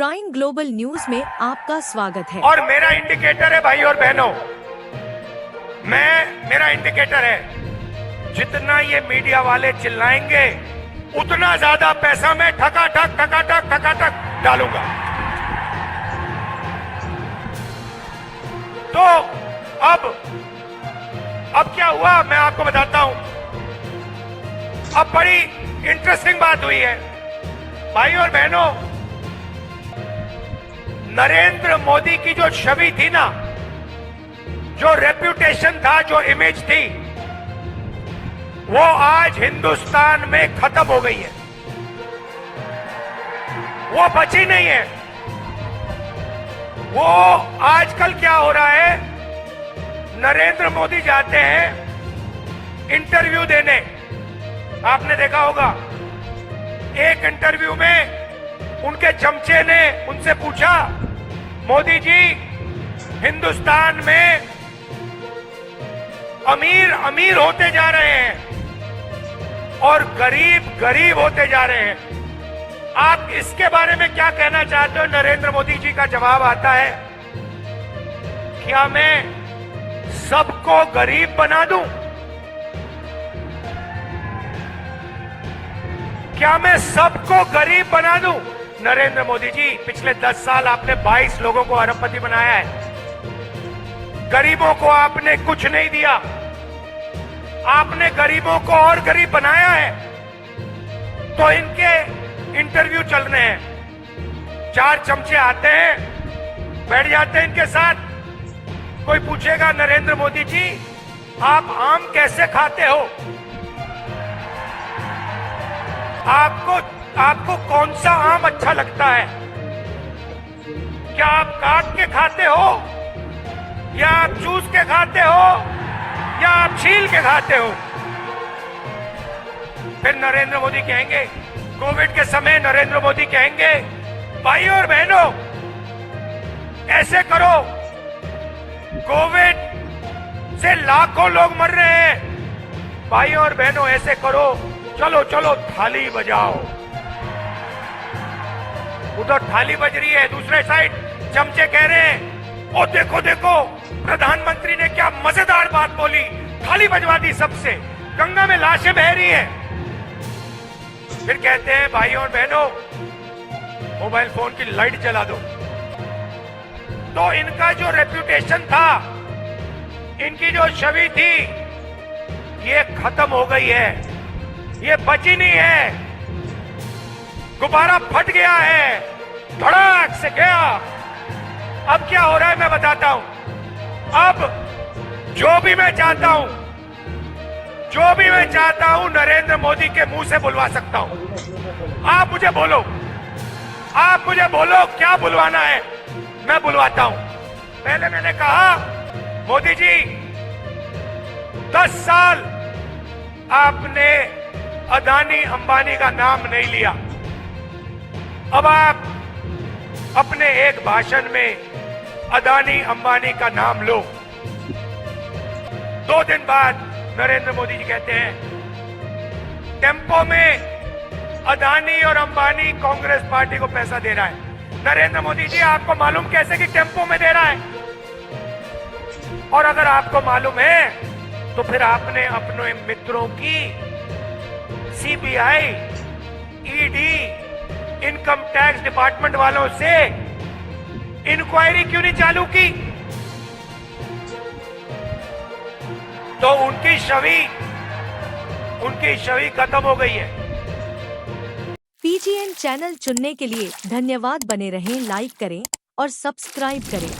Prime global news में आपका स्वागत है। और मेरा इंडिकेटर है भाई और बहनों, मेरा इंडिकेटर है, जितना ये मीडिया वाले चिल्लाएंगे उतना ज्यादा पैसा मैं ठकाठक डालूंगा। तो अब क्या हुआ मैं आपको बताता हूं। अब बड़ी इंटरेस्टिंग बात हुई है भाई और बहनों। नरेंद्र मोदी की जो छवि थी ना, जो रेप्यूटेशन था, जो इमेज थी, वो आज हिंदुस्तान में खत्म हो गई है, वो बची नहीं है। वो आजकल क्या हो रहा है, नरेंद्र मोदी जाते हैं इंटरव्यू देने, आपने देखा होगा। एक इंटरव्यू में उनके चमचे ने उनसे पूछा, मोदी जी हिंदुस्तान में अमीर अमीर होते जा रहे हैं और गरीब गरीब होते जा रहे हैं, आप इसके बारे में क्या कहना चाहते हो? नरेंद्र मोदी जी का जवाब आता है, क्या मैं सबको गरीब बना दूं? क्या मैं सबको गरीब बना दूं? नरेंद्र मोदी जी, पिछले 10 साल आपने 22 लोगों को अरबपति बनाया है, गरीबों को आपने कुछ नहीं दिया, आपने गरीबों को और गरीब बनाया है। तो इनके इंटरव्यू चल रहे हैं, 4 चमचे आते हैं, बैठ जाते हैं इनके साथ। कोई पूछेगा, नरेंद्र मोदी जी आप आम कैसे खाते हो? आपको कौन सा आम अच्छा लगता है? क्या आप काट के खाते हो, या आप चूस के खाते हो, या आप छील के खाते हो? फिर नरेंद्र मोदी कहेंगे, कोविड के समय नरेंद्र मोदी कहेंगे, भाई और बहनों ऐसे करो, कोविड से लाखों लोग मर रहे हैं, भाई और बहनों ऐसे करो, चलो चलो थाली बजाओ। उधर थाली बज रही है, दूसरे साइड चमचे कह रहे हैं, ओ देखो देखो प्रधानमंत्री ने क्या मजेदार बात बोली, थाली बजवा दी सबसे, गंगा में लाशें बह रही हैं। फिर कहते हैं, भाई और बहनों मोबाइल फोन की लाइट जला दो। तो इनका जो रेप्यूटेशन था, इनकी जो छवि थी, ये खत्म हो गई है, ये बची नहीं है। गुब्बारा फट गया है, धड़ाक से गया। अब क्या हो रहा है मैं बताता हूं। अब जो भी मैं चाहता हूं नरेंद्र मोदी के मुंह से बुलवा सकता हूं। आप मुझे बोलो क्या बुलवाना है, मैं बुलवाता हूं। पहले मैंने कहा, मोदी जी 10 साल आपने अदानी अंबानी का नाम नहीं लिया, अब आप अपने एक भाषण में अदानी अंबानी का नाम लो। 2 दिन बाद नरेंद्र मोदी जी कहते हैं, टेम्पो में अदानी और अंबानी कांग्रेस पार्टी को पैसा दे रहा है। नरेंद्र मोदी जी आपको मालूम कैसे कि टेम्पो में दे रहा है? और अगर आपको मालूम है तो फिर आपने अपने मित्रों की CBI, ED, income tax department वालों से इंक्वायरी क्यों नहीं चालू की? तो उनकी छवि खत्म हो गई है। पीजीएन चैनल चुनने के लिए धन्यवाद। बने रहें, लाइक करें और सब्सक्राइब करें।